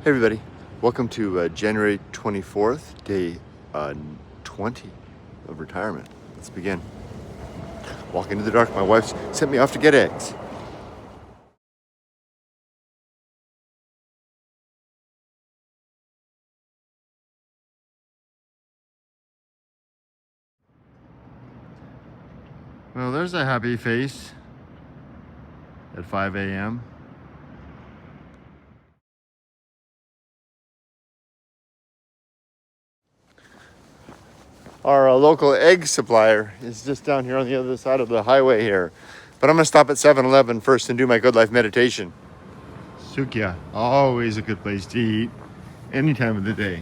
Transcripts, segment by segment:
Hey everybody, welcome to January 24th, day 20 of retirement. Let's begin. Walking into the dark, my wife sent me off to get eggs. Well, there's a happy face at 5 a.m. Our local egg supplier is just down here on the other side of the highway here. But I'm gonna stop at 7-Eleven first and do my good life meditation. Sukya, always a good place to eat, any time of the day.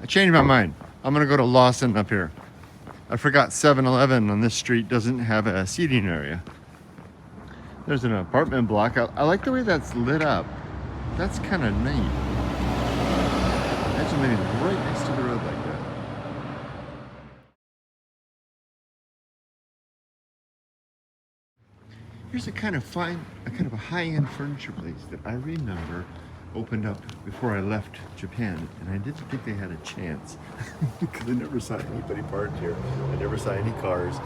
I changed my mind. I'm gonna go to Lawson up here. I forgot 7-Eleven on this street doesn't have a seating area. There's an apartment block. I like the way that's lit up. That's kind of neat. Imagine living right next to the road like that. Here's a kind of a high-end furniture place that I remember opened up before I left Japan, and I didn't think they had a chance because I never saw anybody parked here. I never saw any cars.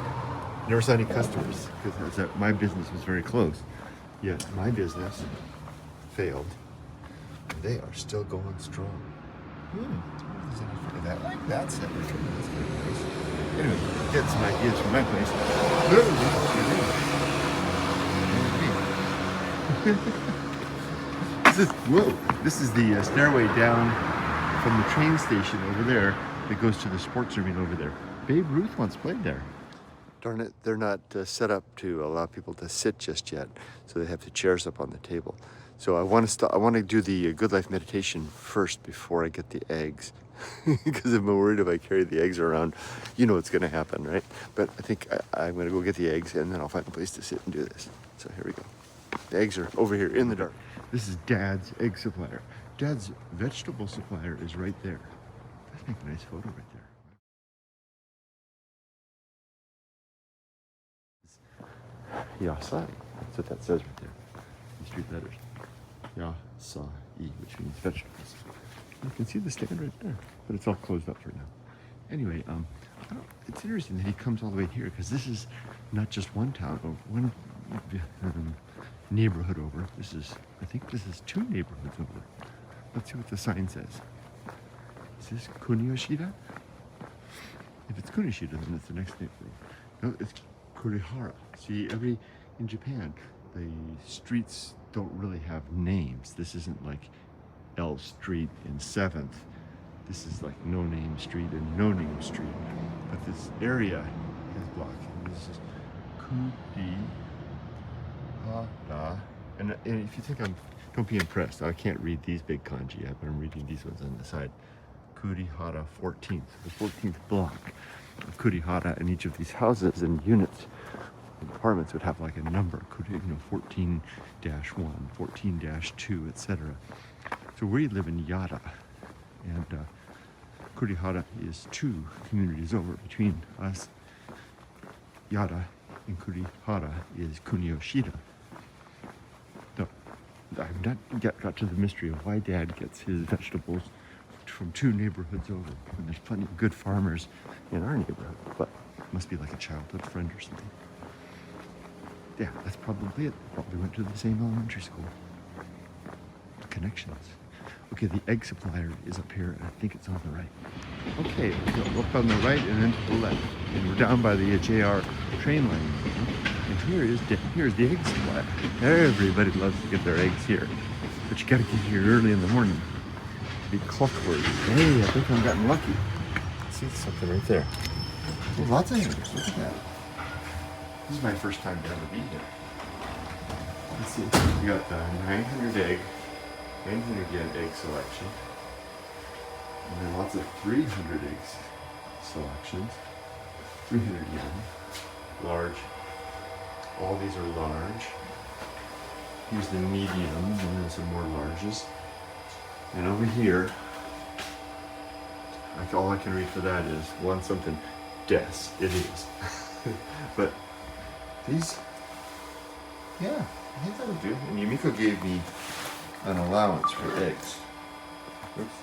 Never saw any customers because my business was very close. Yet my business failed. And they are still going strong. There's anything of that like that set. That's very nice. Anyway, get some ideas from my place. This is the stairway down from the train station over there that goes to the sports arena over there. Babe Ruth once played there. Darn it, they're not set up to allow people to sit just yet, so they have the chairs up on the table. So I want to do the good life meditation first before I get the eggs, because I'm worried if I carry the eggs around, you know what's going to happen, right? But I think I'm going to go get the eggs, and then I'll find a place to sit and do this. So here we go. The eggs are over here in the dark. This is Dad's egg supplier. Dad's vegetable supplier is right there. Let's make a nice photo right there. Yasai. That's what that says right there. The street letters. Yasai, which means vegetables. You can see the stand right there, but it's all closed up for now. Anyway, it's interesting that he comes all the way here because this is not just one town or one neighborhood over. I think this is two neighborhoods over. Let's see what the sign says. Is this Kuniyoshida? If it's Kunishida, then it's the next neighborhood. No, it's Kurihara. See, in Japan, the streets don't really have names. This isn't like L Street in 7th. This is like No Name Street and No Name Street. But this area is blocked. And this is Kurihara. And if you think don't be impressed. I can't read these big kanji yet, but I'm reading these ones on the side. Kurihara 14th, the 14th block of Kurihara, and each of these houses and units and apartments would have like a number, 14-1, 14-2, etc. So we live in Yara, and Kurihara is 2 communities over. Between us, Yara, and Kurihara is Kuniyoshida. So I've not yet got to the mystery of why Dad gets his vegetables from 2 neighborhoods over, and there's plenty of good farmers in our neighborhood, but it must be like a childhood friend or something. Yeah, that's probably it. Probably went to the same elementary school. Connections. Okay, the egg supplier is up here, and I think it's on the right. Okay, go up on the right and then to the left, and we're down by the JR train line. And here's the egg supplier. Everybody loves to get their eggs here, but you gotta get here early in the morning. Be clockwork. Hey, I think I'm getting lucky. See something right there. Oh, lots of eggs. Look at that. This is my first time to ever be here. Let's see. We got the 900 egg yen egg selection, and then lots of 300 eggs selections. 300 yen, large. All these are large. Here's the mediums, and then some more larges. And over here, all I can read for that is something Yes, it is. But these, yeah, I think that'll do. And Yumiko gave me an allowance for eggs. Oops.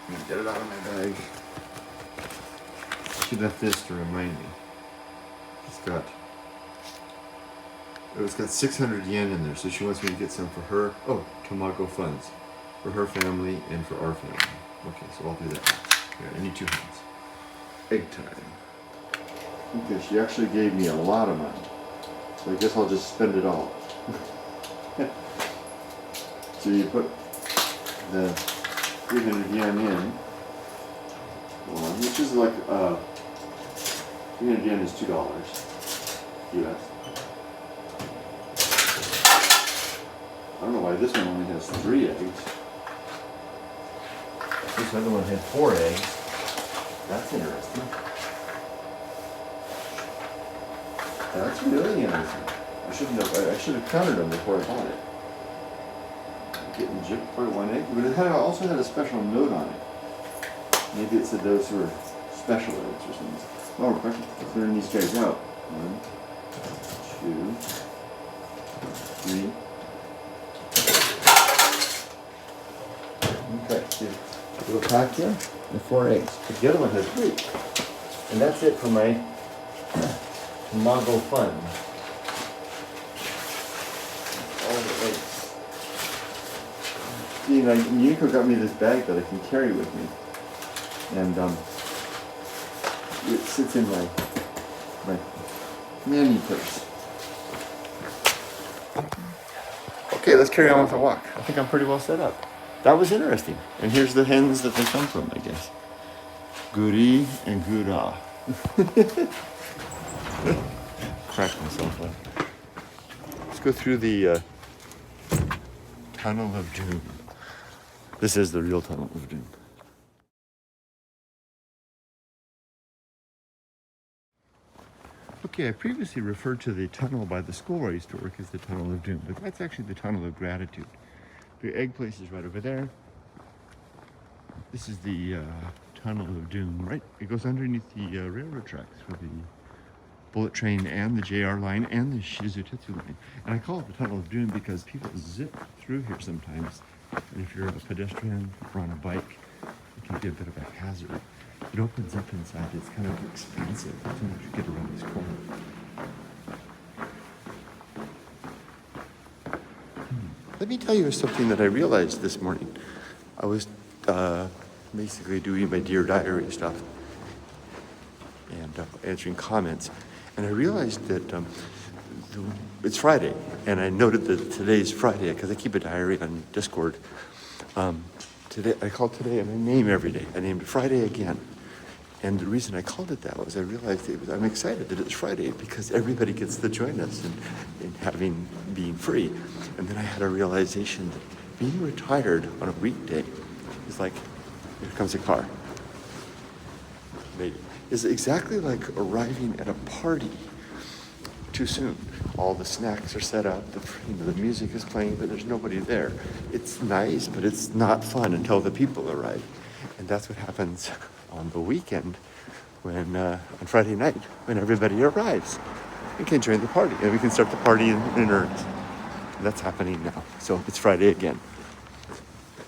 I'm gonna get it out of my bag. She left this to remind me. It's got 600 yen in there, so she wants me to get some for her. Oh, Tamago funds. For her family and for our family. Okay, so I'll do that. Here, I need 2 hands. Egg time. Okay, she actually gave me a lot of money. So I guess I'll just spend it all. So you put the 300 yen in, which is like, 300 yen is $2 US. I don't know why this one only has 3 eggs. This other one had 4 eggs. That's interesting. That's really interesting. I should have counted them before I bought it. Getting gypped for 1 egg, but it also had a special note on it. Maybe it said those were special eggs or something. Oh, we're clearing these guys out. 1, 2, 3. Okay, see. Little pack here, and 4 eggs. But the other one has 3. And that's it for my Tamago fun. All the eggs. See, Yumiko got me this bag that I can carry with me. And it sits in my nanny purse. Okay, let's carry on with the walk. I think I'm pretty well set up. That was interesting. And here's the hens that they come from, I guess. Guri and Gura. Crack myself up. Let's go through the Tunnel of Doom. This is the real Tunnel of Doom. Okay, I previously referred to the tunnel by the school where I used to work as the Tunnel of Doom, but that's actually the Tunnel of Gratitude. The egg place is right over there. This is the Tunnel of Doom, right? It goes underneath the railroad tracks for the bullet train and the JR line and the Shizuoka line. And I call it the Tunnel of Doom because people zip through here sometimes. And if you're a pedestrian or on a bike, it can be a bit of a hazard. It opens up inside. It's kind of expensive as soon as you get around this corner. Let me tell you something that I realized this morning. I was basically doing my Dear Diary stuff and answering comments. And I realized that it's Friday, and I noted that today's Friday because I keep a diary on Discord. Today, I called today and I name every day. I named Friday again. And the reason I called it that was I realized I'm excited that it's Friday because everybody gets to join us in being free. And then I had a realization that being retired on a weekday is like, here comes a car. Maybe. Is exactly like arriving at a party too soon. All the snacks are set up, the music is playing, but there's nobody there. It's nice, but it's not fun until the people arrive. And that's what happens on the weekend when on Friday night when everybody arrives. We can join the party and we can start the party in earnest. And that's happening now. So it's Friday again.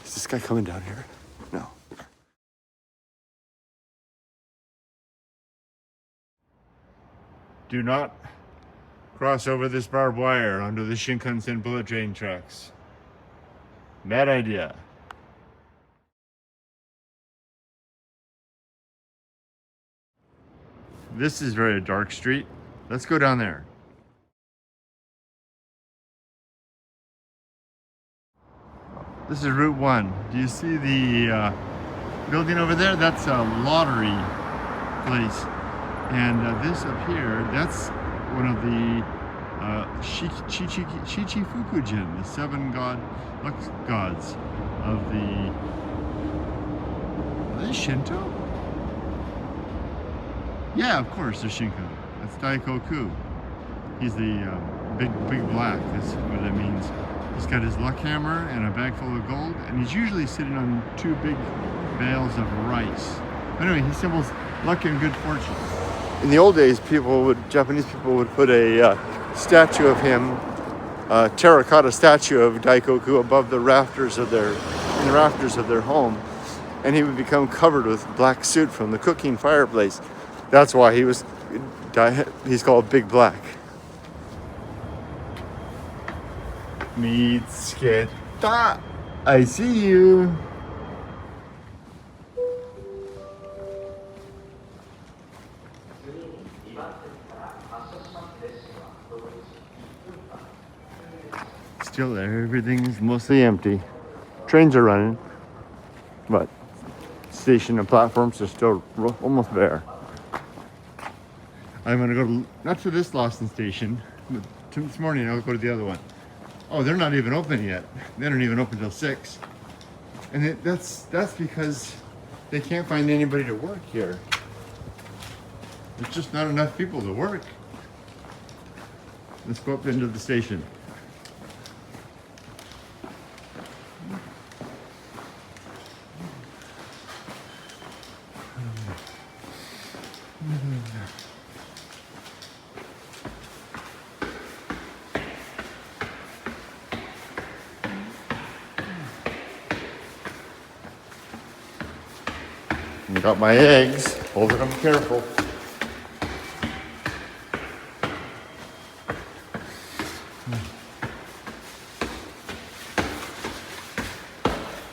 Is this guy coming down here? No. Do not cross over this barbed wire onto the Shinkansen bullet train tracks. Bad idea. This is very dark street. Let's go down there. This is Route 1. Do you see the building over there? That's a lottery place. And this up here, that's one of the Shichifukujin, the 7 gods of the... Are they Shinto? Yeah, of course, they're Shinto. That's Daikoku. He's the big black, that's what that means. He's got his luck hammer and a bag full of gold, and he's usually sitting on 2 big bales of rice. Anyway, he symbols luck and good fortune. In the old days, Japanese people would put a statue of him, a terracotta statue of Daikoku above the rafters of their home, and he would become covered with black soot from the cooking fireplace. That's why he's called Big Black. Mitsuketa, I see you. Still there, everything is mostly empty. Trains are running, but station and platforms are still almost bare. I'm gonna go not to this Lawson station, but this morning I'll go to the other one. Oh, they're not even open yet. They don't even open till 6. And that's because they can't find anybody to work here. There's just not enough people to work. Let's go up into the station. Got my eggs. Hold them careful.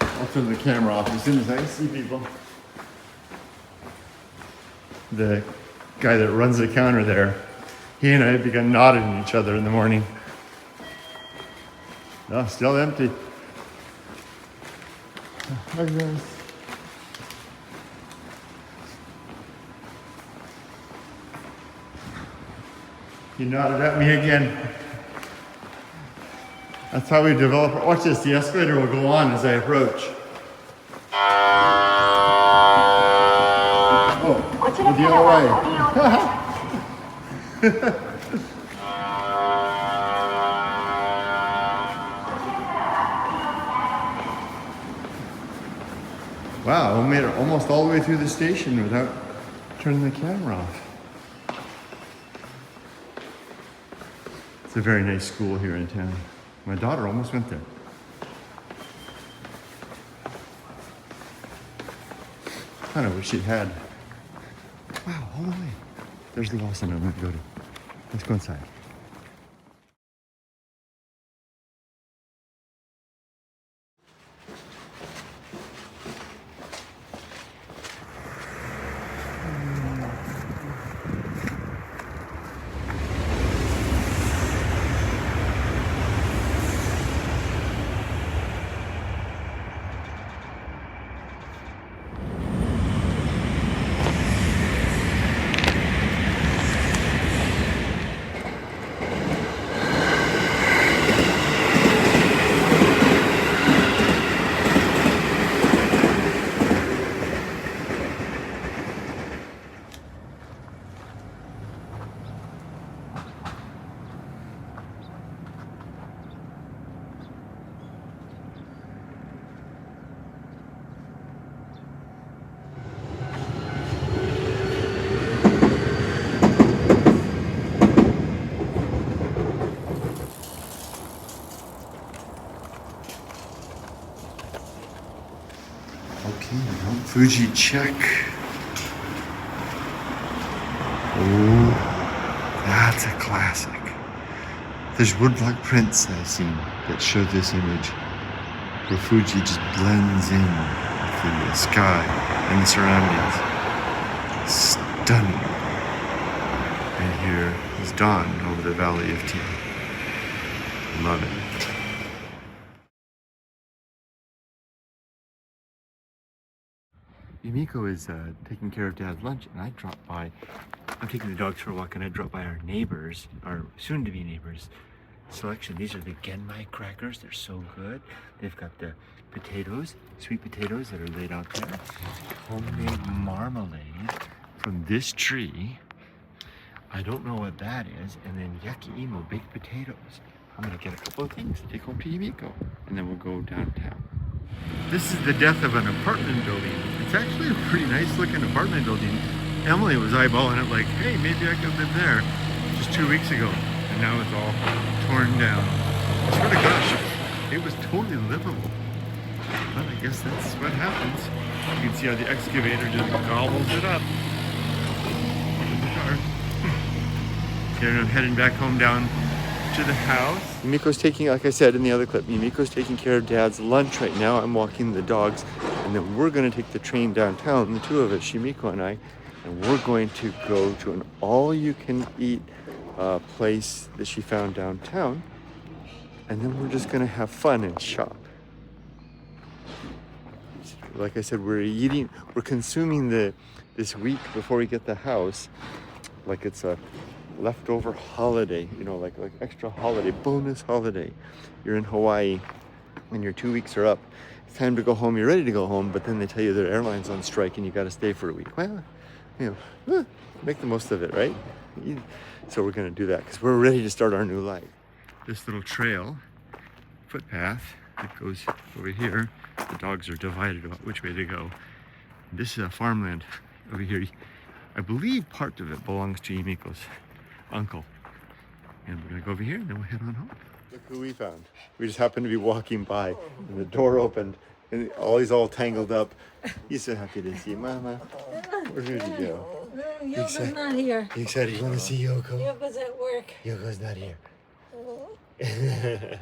I'll turn the camera off as soon as I see people. The guy that runs the counter there, he and I had begun nodding at each other in the morning. No, still empty. Hi guys. He nodded at me again. That's how we develop. Watch this, the escalator will go on as I approach. Oh, the other way. Wow, we made it almost all the way through the station without turning the camera off. It's a very nice school here in town. My daughter almost went there. I kind of wish it had. Wow, all the way. There's the Lawson I'm going to go to. Let's go inside. Mount Fuji check. Oh, that's a classic. There's woodblock prints I've seen that show this image where Fuji just blends in with the sky and the surroundings. Stunning. And here is dawn over the valley of tea. Love it. Yumiko is taking care of Dad's lunch, and I dropped by. I'm taking the dogs for a walk, and I dropped by our neighbors, our soon-to-be neighbors' selection. These are the genmai crackers. They're so good. They've got the potatoes, sweet potatoes that are laid out there. Homemade marmalade from this tree. I don't know what that is. And then yakiimo, baked potatoes. I'm gonna get a couple of things to take home to Yumiko, and then we'll go downtown. This is the death of an apartment building. It's actually a pretty nice looking apartment building. Emily was eyeballing it like, hey, maybe I could live there just 2 weeks ago. And now it's all torn down. I swear to gosh, it was totally livable. But I guess that's what happens. You can see how the excavator just gobbles it up. In the car. Here I'm heading back home down to the house. Yumiko's taking, like I said in the other clip, Yumiko's taking care of Dad's lunch right now. I'm walking the dogs, and then we're gonna take the train downtown, the two of us, Yumiko and I, and we're going to go to an all-you-can-eat place that she found downtown, and then we're just gonna have fun and shop. Like I said, we're consuming this week before we get the house like it's a leftover holiday, you know, like extra holiday, bonus holiday. You're in Hawaii and your 2 weeks are up. It's time to go home. You're ready to go home, but then they tell you their airline's on strike and you got to stay for a week. Well, you know, make the most of it, right? So we're going to do that because we're ready to start our new life. This little trail, footpath that goes over here. The dogs are divided about which way to go. This is a farmland over here. I believe part of it belongs to Yumiko's uncle. And we're gonna go over here and then we'll head on home. Look who we found. We just happened to be walking by and the door opened and he's all tangled up. He's so happy to see Mama. Where did he go? Yoko's not here. You excited? You want to see Yoko? Yoko's at work. Yoko's not here. Good.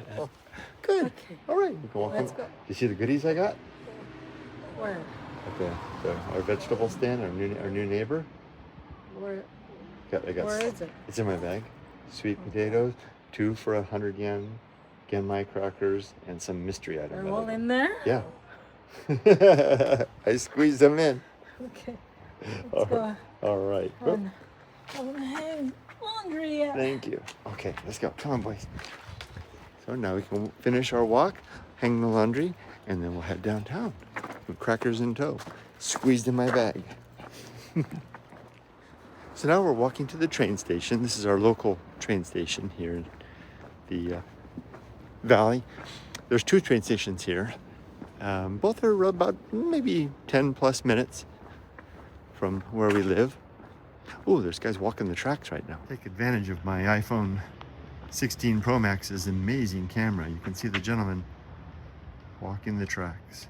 Okay. All right. We can walk Let's home. go. You see the goodies I got? Where? At our vegetable stand, our new neighbor. Where? Where is it? It's in my bag. Sweet potatoes, 2 for 100 yen, genmai crackers, and some mystery item. They're all in there? Yeah. I squeezed them in. Okay. Let's go. All right. I'm gonna hang laundry out. Thank you. Okay, let's go. Come on, boys. So now we can finish our walk, hang the laundry, and then we'll head downtown with crackers in tow, squeezed in my bag. So now we're walking to the train station. This is our local train station here in the valley. There's 2 train stations here. Both are about maybe 10 plus minutes from where we live. Oh, there's guys walking the tracks right now. Take advantage of my iPhone 16 Pro Max's amazing camera. You can see the gentleman walking the tracks.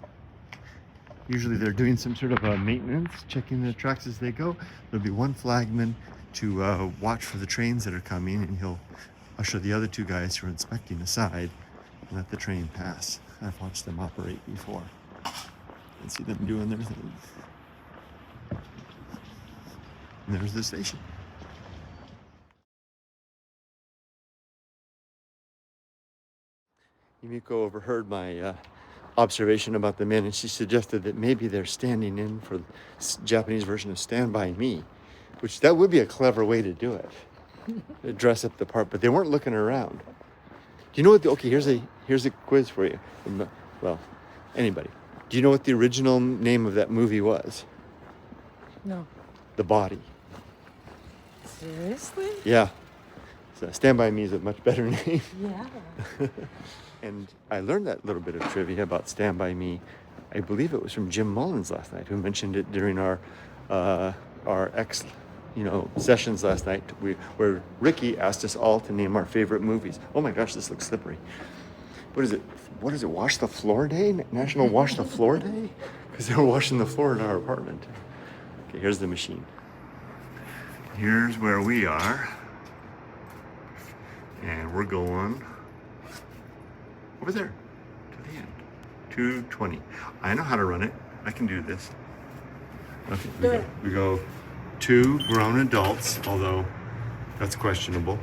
Usually they're doing some sort of maintenance, checking the tracks as they go. There'll be one flagman to watch for the trains that are coming, and he'll usher the other 2 guys who are inspecting aside and let the train pass. I've watched them operate before and see them doing their thing. And there's the station. Yumiko overheard my observation about the men, and she suggested that maybe they're standing in for the Japanese version of Stand By Me, which that would be a clever way to do it. To dress up the part, but they weren't looking around. Do you know what okay, here's a quiz for you. Well, anybody. Do you know what the original name of that movie was? No. The Body. Seriously? Yeah. So Stand By Me is a much better name. Yeah. And I learned that little bit of trivia about Stand By Me. I believe it was from Jim Mullins last night, who mentioned it during our sessions last night, where Ricky asked us all to name our favorite movies. Oh my gosh, this looks slippery. What is it? Wash the Floor Day? National Wash the Floor Day? Because they were washing the floor in our apartment. Okay, here's the machine. Here's where we are. And we're going over there to the end. 220. I know how to run it. I can do this. Okay, we go 2 grown adults, although that's questionable.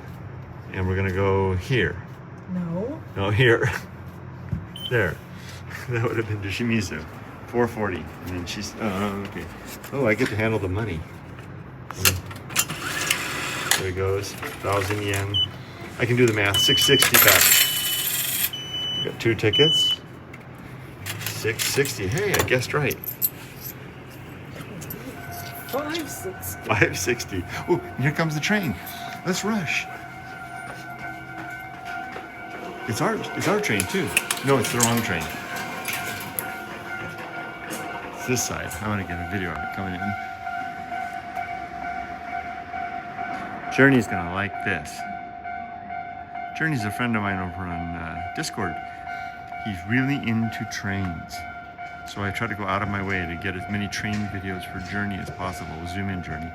And we're gonna go here. No, here. There. That would have been to Shimizu. 440. And then she's, okay. Oh, I get to handle the money. There it goes. 1,000 yen. I can do the math. 660 back. Got 2 tickets. 660. Hey, I guessed right. 560. 560. Oh, here comes the train. Let's rush. It's our train too. No, it's the wrong train. It's this side. I want to get a video of it coming in. Journey's gonna like this. Journey's a friend of mine over on Discord. He's really into trains. So I try to go out of my way to get as many train videos for Journey as possible. Zoom in, Journey.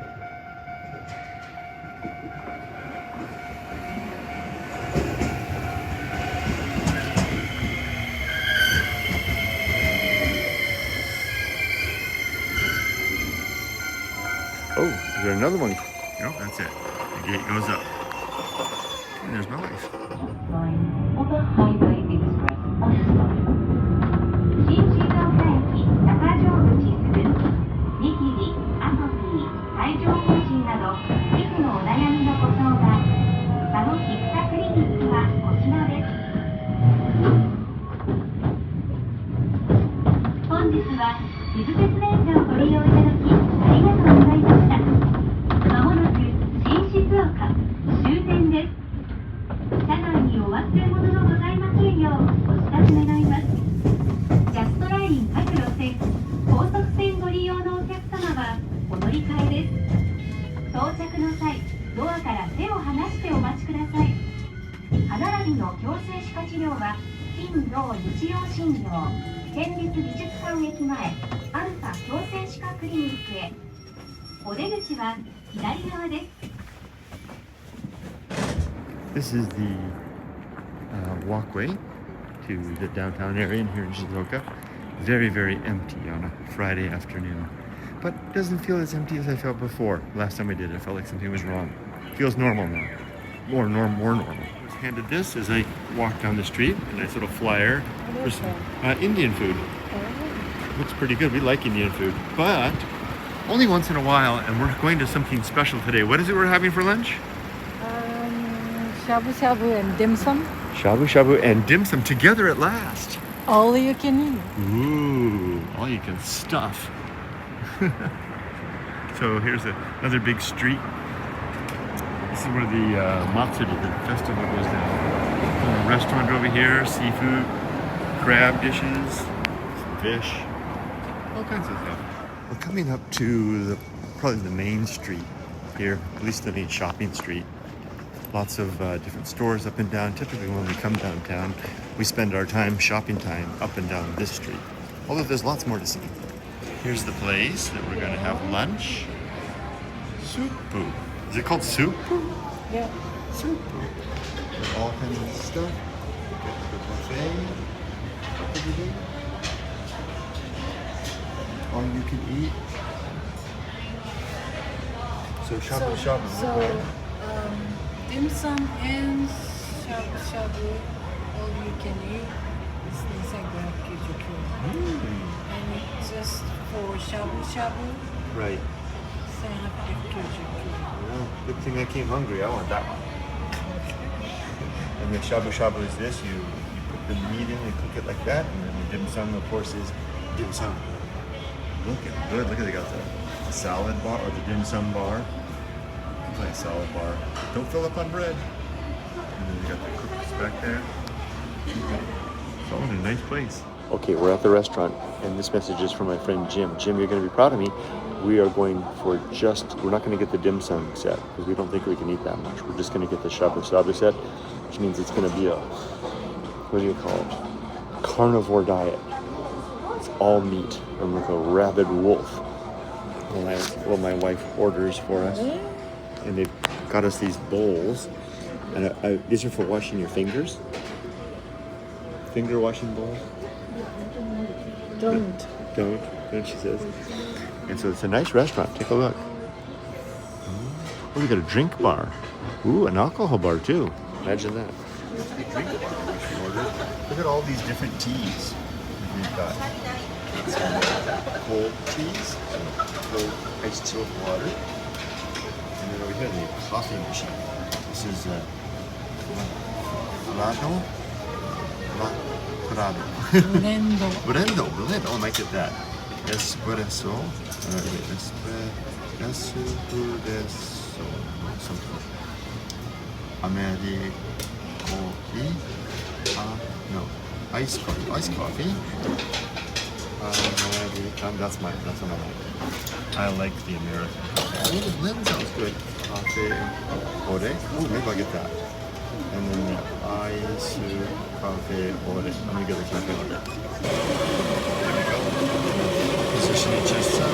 Oh, is there another one? Nope, that's it. The gate goes up. And there's my wife. This is the walkway to the downtown area here in Shizuoka. Very, very empty on a Friday afternoon. But it doesn't feel as empty as I felt before. Last time I did it, I felt like something was wrong. Feels normal now. More normal. I was handed this as I walked down the street, a nice little flyer for some Indian food. Looks pretty good. We like Indian food, but only once in a while, and we're going to something special today. What is it we're having for lunch? Shabu shabu and dim sum. Shabu shabu and dim sum together at last. All you can eat. Ooh, all you can stuff. So here's another big street. This is where the Matsuri, the festival, goes down. A restaurant over here, seafood, crab dishes, some fish, all kinds of stuff. We're coming up to probably the main street here, at least the main shopping street. Lots of different stores up and down. Typically when we come downtown, we spend our shopping time up and down this street. Although there's lots more to see. Here's the place that we're gonna have lunch. Suppu. Is it called Suppu? Yeah. Suppu. With all kinds of stuff. Get the buffet. Everything. All you can eat. So shabu shabu. Dim sum and shabu shabu, all you can eat, is 2599. And it's just for shabu shabu, Right. 1899. Well, good thing I came hungry. I want that one. And the shabu shabu is this. You put the meat in and cook it like that. And then the dim sum, of course, is dim sum. Looking good. Look at they got the salad bar or the dim sum bar. Looks like a salad bar. Don't fill up on bread. And then they got the cookies back there. It's all in a nice place. Okay, we're at the restaurant, and this message is from my friend Jim. Jim, you're going to be proud of me. We are going for we're not going to get the dim sum set because we don't think we can eat that much. We're just going to get the shabu shabu set, which means it's going to be a, what do you call it? Carnivore diet. It's all meat. I'm like a rabid wolf. Well, my wife orders for us, and they've got us these bowls, and these are for washing your fingers. Finger washing bowls. Don't, she says. And so it's a nice restaurant. Take a look. Oh, we got a drink bar. Ooh, an alcohol bar too. Imagine that. Drink bar, we should order. Look at all these different teas we've got. Cold teas, cold iced chilled water, and then over here the coffee machine. This is Blendo. Oh, I might get that. Espresso. Espresso. Something. Americano. coffee. No, iced coffee. Iced coffee. That's what I like. I like the American. Oh, the blend sounds good. Cafe ore. Oh, maybe I'll get that. And then the ice cafe ore. I'm gonna get the cafe ore. There we go. Position it just so.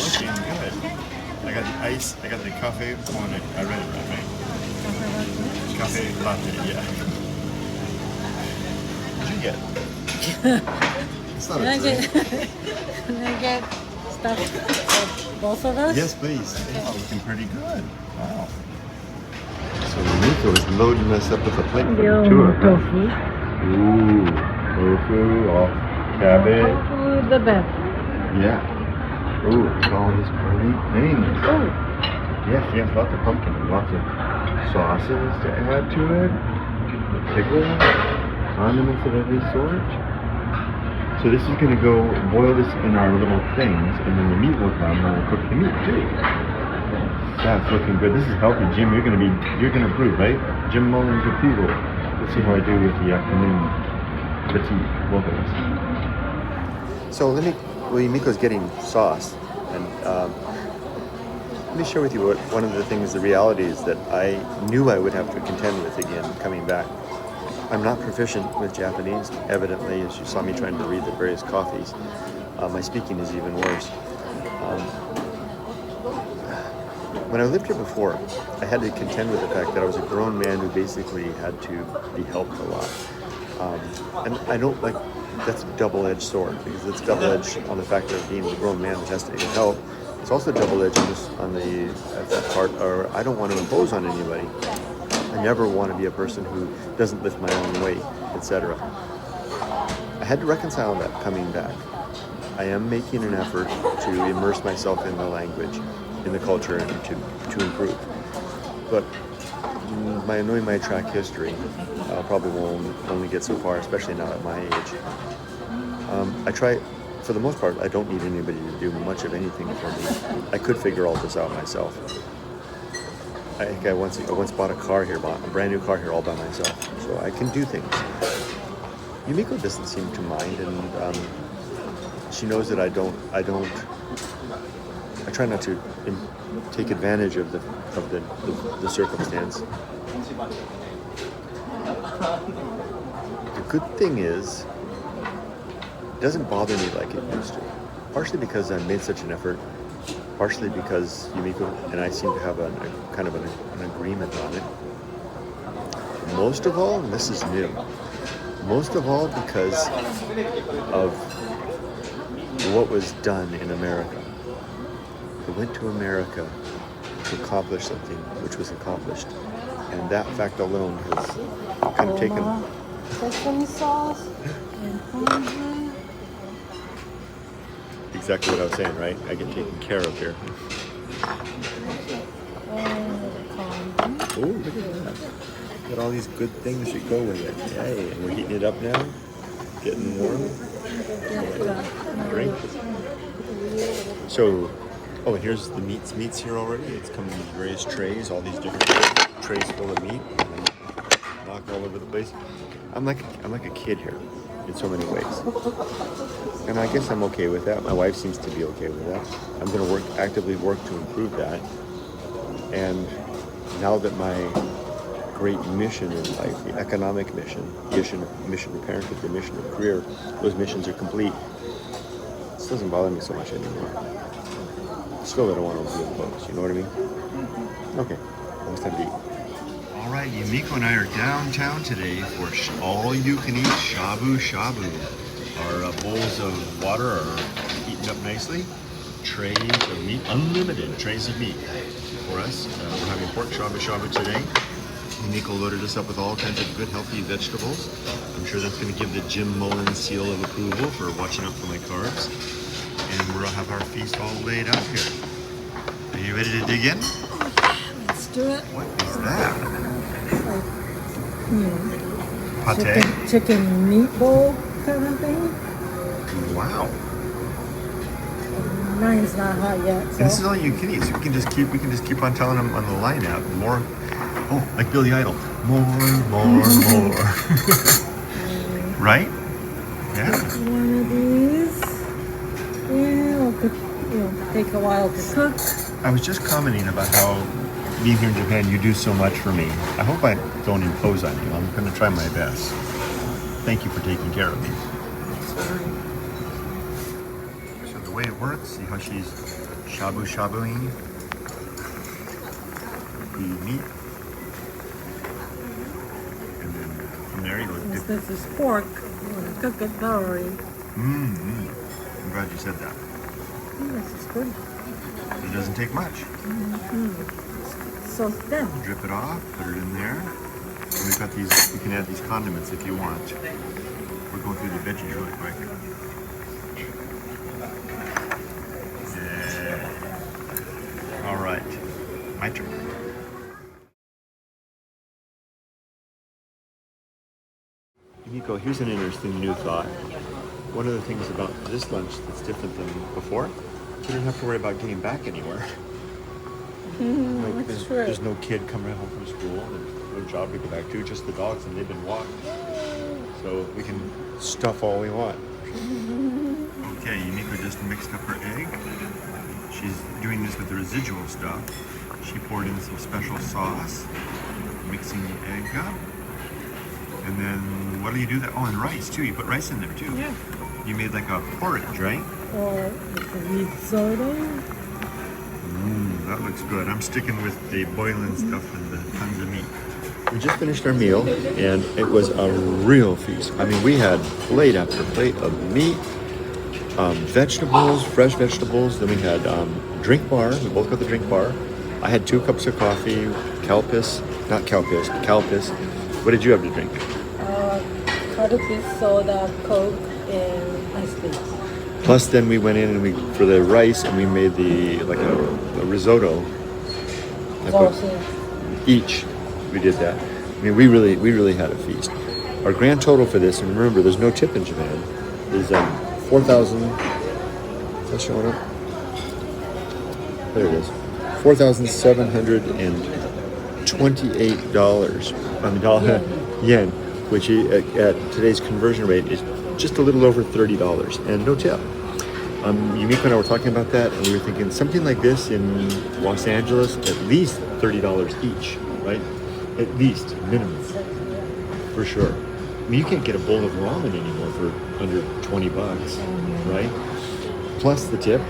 Looking good. I got the ice. I got the cafe ore. I read it right? Cafe latte. Yeah. What did you get? It's not a drink. Can I get stuff for both of us? Yes, please. It's looking pretty good. Wow. So Yumiko is loading us up with a plate for the two of us. Tofu. Ooh, tofu, cabbage. Tofu, the best. Yeah. Ooh, it's all these great things. Oh. Yes, lots of pumpkin and lots of sauces to add to it. Pickles, condiments of every sort. So this is going to go boil this in our little things, and then the meat will come, and we'll cook the meat too. That's looking good. This is healthy, Jim. You're going to approve, right? Jim Mullins approval. Let's see how I do with the afternoon fatigue, both of us. So Yumiko's getting sauce, and let me share with you what one of the things, the reality is that I knew I would have to contend with again coming back. I'm not proficient with Japanese, evidently, as you saw me trying to read the various coffees. My speaking is even worse. When I lived here before, I had to contend with the fact that I was a grown man who basically had to be helped a lot. And I don't like, that's a double-edged sword, because it's double-edged on the fact of being a grown man that has to get help. It's also double-edged on the part, or I don't want to impose on anybody. I never want to be a person who doesn't lift my own weight, etc. I had to reconcile that coming back. I am making an effort to immerse myself in the language, in the culture, and to improve. But by knowing my track history, I probably won't only get so far, especially now at my age. I try, for the most part, I don't need anybody to do much of anything for me. I could figure all this out myself. I think I once bought a car here, a brand new car here all by myself, so I can do things. Yumiko doesn't seem to mind, and she knows that I try not to take advantage of the circumstance. The good thing is, it doesn't bother me like it used to. Partially because I made such an effort. Partially because Yumiko and I seem to have an agreement on it. Most of all, and this is new, most of all because of what was done in America. I went to America to accomplish something which was accomplished. And that fact alone has kind of taken... Sesame sauce and pomegranate. Exactly what I was saying, right? I get taken care of here. Oh, look at that. Got all these good things that go with it. Yay, and we're heating it up now. Getting warm. Drink. So, oh, and here's the meats here already. It's coming in these various trays, all these different trays full of meat. Knocked all over the place. I'm like a kid here in so many ways. And I guess I'm okay with that. My wife seems to be okay with that. I'm going to actively work to improve that. And now that my great mission in life, the economic mission of parenthood, the mission of career, those missions are complete. This doesn't bother me so much anymore. Still, I don't want to be imposed. You know what I mean? Okay, almost time to eat. All right, Yumiko and I are downtown today for all-you-can-eat shabu shabu. Our bowls of water are heating up nicely. Trays of meat, unlimited trays of meat for us. We're having pork shabu shabu today. Yumiko loaded us up with all kinds of good, healthy vegetables. I'm sure that's going to give the Jim Mullins seal of approval for watching out for my carbs. And we'll have our feast all laid out here. Are you ready to dig in? Let's do it. What is that? Pate? Chicken meatball kind of thing. Wow. Mine's not hot yet. And this is So all you can eat, so we can just keep on telling them on the line app more. Oh, like Billy Idol, more, right? Yeah. one of these. Yeah, it'll cook, take a while to cook. I was just commenting about how being here in Japan, you do so much for me. I hope I don't impose on you. I'm going to try my best. Thank you for taking care of me. So the way it works, see how she's shabu-shabuing the meat. And then from there you look Since this is pork, you want to cook it thoroughly. I'm glad you said that. This is good. It doesn't take much. So thin. Drip it off, put it in there. And we've got these, you can add these condiments if you want. We're going through the veggies really quick. Yeah. All right, my turn. Yumiko, here's an interesting new thought. One of the things about this lunch that's different than before, you don't have to worry about getting back anywhere. That's true. There's no kid coming home from school. There's no job to go back to. Just the dogs, and they've been walked. So we can stuff all we want. Okay, Yumiko just mixed up her egg. She's doing this with the residual stuff. She poured in some special sauce, mixing the egg up. And then, what do you do that? Oh, and rice too. You put rice in there too. Yeah. You made like a porridge, right? Or risotto. That looks good. I'm sticking with the boiling stuff and the tons of meat. We just finished our meal, and it was a real feast. I mean, we had plate after plate of meat, vegetables, fresh vegetables. Then we had drink bar. We both got the drink bar. I had 2 cups of coffee, calpis. What did you have to drink? Karupi soda, Coke, and ice cream. Plus, then we went in and for the rice, and we made the a risotto. Each, we did that. I mean, we really had a feast. Our grand total for this, and remember, there's no tip in Japan, is 4,000. Is that showing up? There it is. $4,728. Yen, which at today's conversion rate is just a little over $30, and no tip. Yumiko and I were talking about that, and we were thinking something like this in Los Angeles, at least $30 each, right? At least, minimum, for sure. I mean, you can't get a bowl of ramen anymore for under 20 bucks, right? Plus the tip,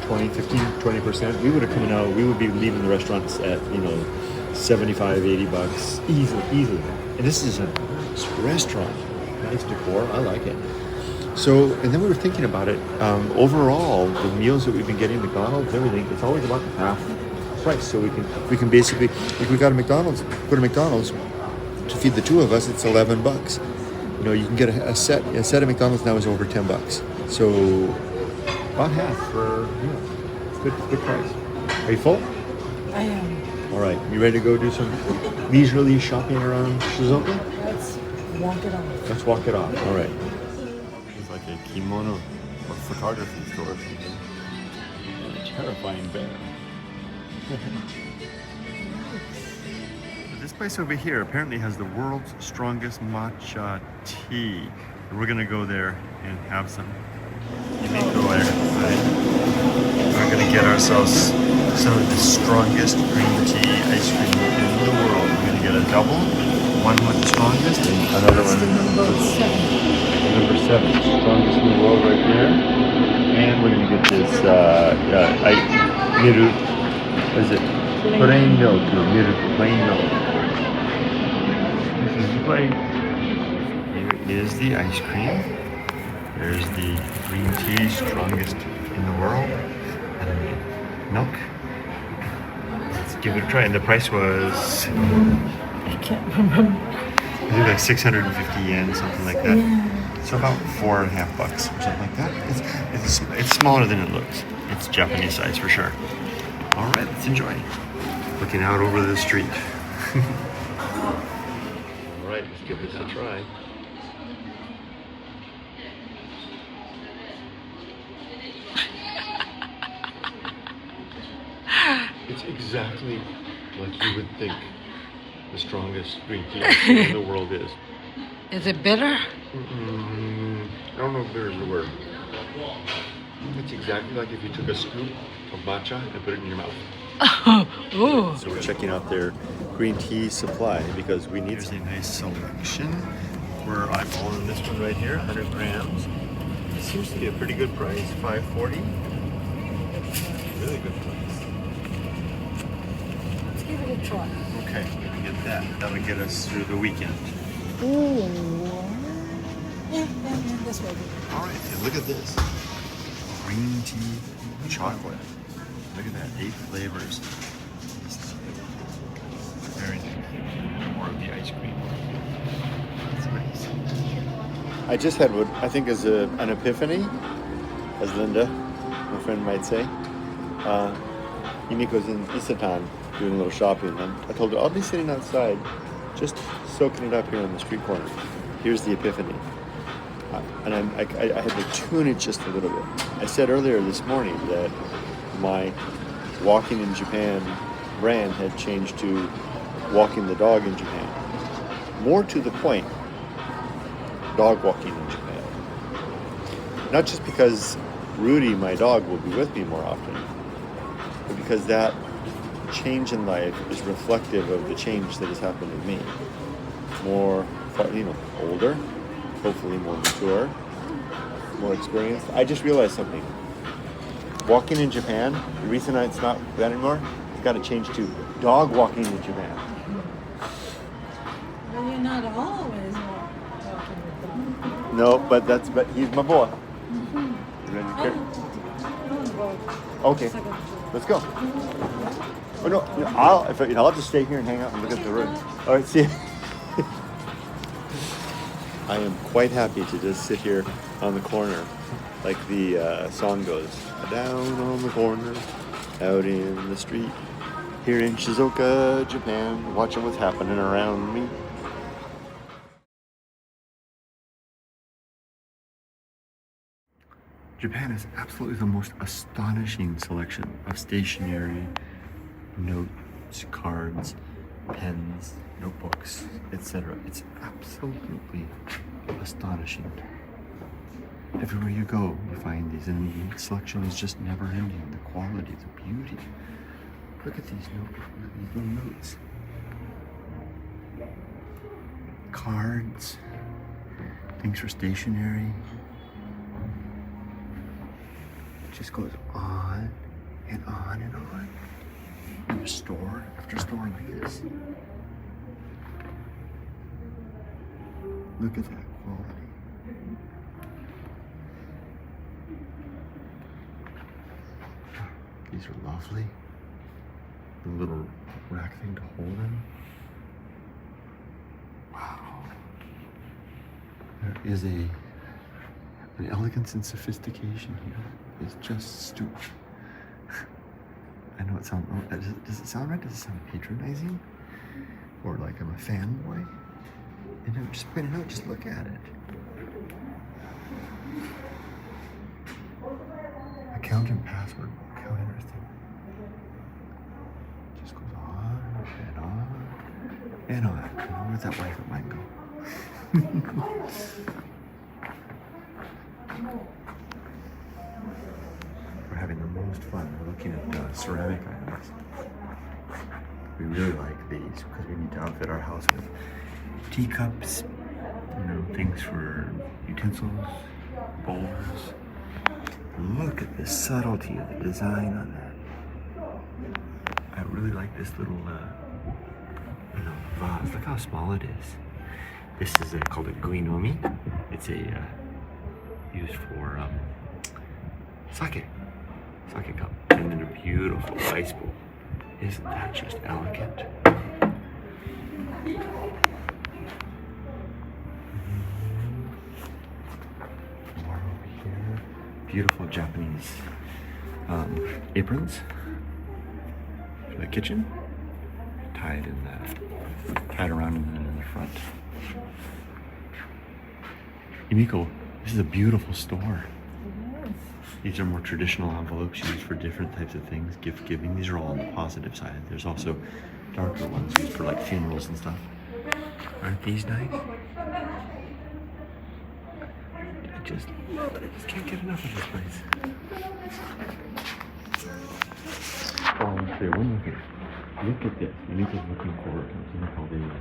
20, 15, 20%. We would have come out, we would be leaving the restaurants at, 75, 80 bucks, easily. And this is a restaurant, nice decor, I like it. So, and then we were thinking about it, overall, the meals that we've been getting, McDonald's, everything, it's always about half price. So we can basically, if we got a McDonald's, go to McDonald's, to feed the 2 of us, it's 11 bucks. You can get a set of McDonald's now is over 10 bucks. So, about half for, good price. Are you full? I am. All right, you ready to go do some leisurely shopping around Shizuoka? Let's walk it off. Let's walk it off. All right. It's like a kimono or photography store or something. And a terrifying bear. This place over here apparently has the world's strongest matcha tea. And we're gonna go there and have some. Yumiko and I are gonna get ourselves some of the strongest green tea ice cream in the world. We're gonna get a double, one with the strongest, and another one. Number 7, strongest in the world right there. And we're gonna get this miru. What is it? Plain milk. Miru plain milk. This is the plate. Here is the ice cream. There's the green tea, strongest in the world. And milk. Let's give it a try. And the price was, I can't remember. I think like 650 yen, something like that. Yeah. So about 4.5 bucks or something like that. It's smaller than it looks. It's Japanese size for sure. All right, let's enjoy. Looking out over the street. All right, let's give this a try. exactly like you would think the strongest green tea in the world is. Is it bitter? I don't know if there's the word. It's exactly like if you took a scoop of matcha and put it in your mouth. Ooh. So we're checking out their green tea supply because we need a nice selection. We're eyeballing this one right here, 100 grams. It seems to be a pretty good price, $5.40. Really good price. Let's give it a try. Okay, we can get that. That would get us through the weekend. Ooh. Yeah, this way. All right, and look at this. Green tea chocolate. Look at that, 8 flavors. Very nice. More of the ice cream. That's nice. I just had what I think is an epiphany, as Linda, my friend, might say. Yumiko's in Isatan doing a little shopping, and I told her I'll be sitting outside just soaking it up here on the street corner. Here's the epiphany. And I had to tune it just a little bit. I said earlier this morning that my Walking in Japan brand had changed to Walking the Dog in Japan. More to the point, dog walking in Japan. Not just because Rudy, my dog, will be with me more often, but because that change in life is reflective of the change that has happened in me. More, older, hopefully more mature, more experienced. I just realized something. Walking in Japan, the reason it's not that anymore, it's got to change to dog walking in Japan. But you're not always walking with them. No, but he's my boy. Mm-hmm. You ready to carry? Oh, Okay, let's go. Oh no, I'll just stay here and hang out and look at the room. All right, see you. I am quite happy to just sit here on the corner, like the song goes, down on the corner, out in the street, here in Shizuoka, Japan, watching what's happening around me. Japan has absolutely the most astonishing selection of stationery, notes, cards, pens, notebooks, etc. It's absolutely astonishing. Everywhere you go, you find these, and the selection is just never ending. The quality, the beauty. Look at these little notes. Cards, things for stationery. It just goes on and on and on. In a store after store like this. Look at that quality. These are lovely. The little rack thing to hold them. Wow. There is an elegance and sophistication here. It's just stupid. I know it sounds. Does it sound right? Does it sound patronizing? Or like I'm a fanboy? And I'm just pointing out, just look at it. Account and password book. How interesting. Just goes on and on and on. Where's that wife of mine go? We're having the most fun. We're looking at ceramic items. We really like these because we need to outfit our house with teacups, things for utensils, bowls. Look at the subtlety of the design on that. I really like this little vase. Look how small it is. This is called a guinomi. It's used for sake cup, and then a beautiful ice bowl. Isn't that just elegant? More over here. Beautiful Japanese aprons for the kitchen, tied around in the front. Yumiko, this is a beautiful store. These are more traditional envelopes used for different types of things, gift giving. These are all on the positive side. There's also darker ones used for like funerals and stuff. Aren't these nice? I just love it. I just can't get enough of this place. Oh, okay, one look at this. Yumiko's looking for something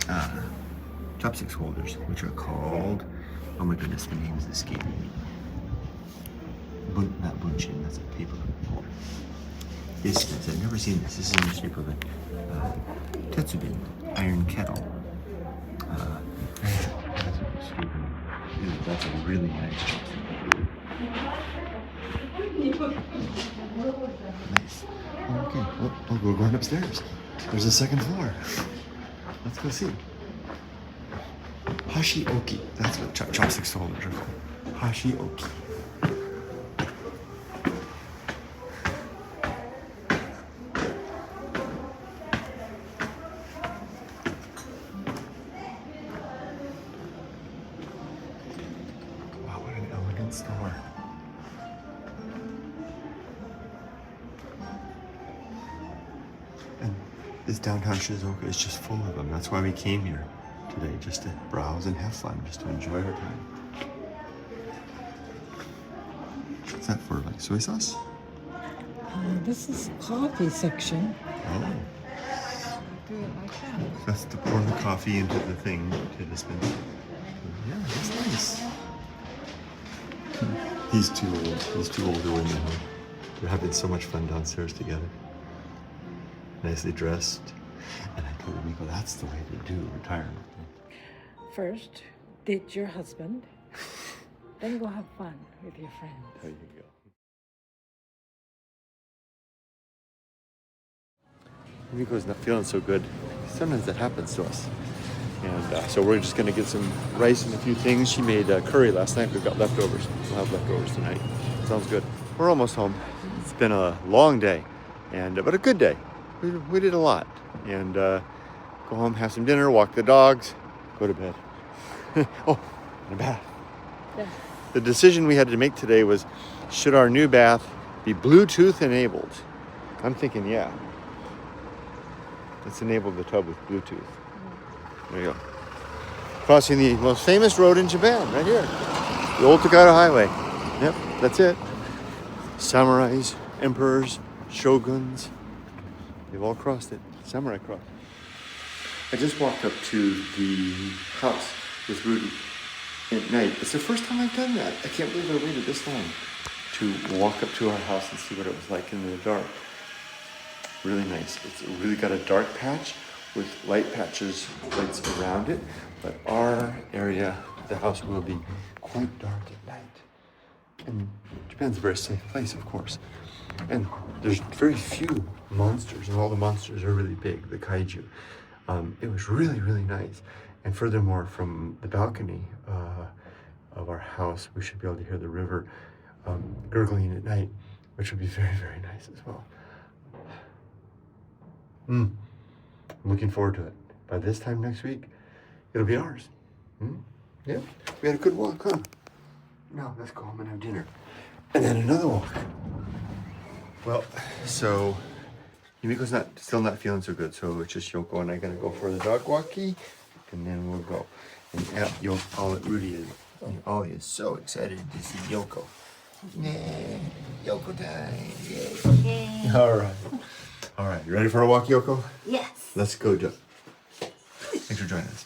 called chopsticks holders, which are called, oh my goodness, the name is escaping me. Not bunchin, that's a paper holder. This is, I've never seen this. This is in the shape of a tetsubin, iron kettle. That's a really nice chopstick. Nice. Okay, well, we're going upstairs. There's a second floor. Let's go see. Hashioki. That's what chopsticks holders are called. Hashioki. Wow, what an elegant store. And this downtown Shizuoka is just full of them. That's why we came here today, just to browse and have fun, just to enjoy our time. What's that for, like soy sauce? This is coffee section. Oh. Do it like that. That's to pour the coffee into the thing to dispense. Yeah, that's nice. These two older women, they're having so much fun downstairs together. Nicely dressed. And I told Yumiko, that's the way to do retirement. First, date your husband. Then go have fun with your friends. There you go. Yumiko's not feeling so good. Sometimes that happens to us. And so we're just gonna get some rice and a few things. She made curry last night. We've got leftovers. We'll have leftovers tonight. Sounds good. We're almost home. It's been a long day, but a good day. We did a lot. And go home, have some dinner, walk the dogs, go to bed. Oh, and a bath. Yeah. The decision we had to make today was, should our new bath be Bluetooth enabled? I'm thinking, yeah. Let's enable the tub with Bluetooth. There you go. Crossing the most famous road in Japan, right here. The old Takata Highway. Yep, that's it. Samurais, emperors, shoguns, they've all crossed it. Samurai cross. I just walked up to the house with Rudy at night. It's the first time I've done that. I can't believe I waited this long to walk up to our house and see what it was like in the dark. Really nice. It's really got a dark patch with light patches, lights around it, but our area, the house, will be quite dark at night. And Japan's a very safe place, of course. And there's very few monsters, and all the monsters are really big, the kaiju. It was really, really nice. And furthermore, from the balcony of our house, we should be able to hear the river gurgling at night, which would be very, very nice as well. I'm looking forward to it. By this time next week, it'll be ours. Yeah, we had a good walk, huh? Now let's go home and have dinner. And then another walk. Well, so Yumiko's still not feeling so good, so it's just Yoko and I gonna go for the dog walkie, and then we'll go. And Rudy is, Ollie is so excited to see Yoko. Yeah, Yoko time. Yay. All right, you ready for a walk, Yoko? Yes. Let's go do it. Thanks for joining us.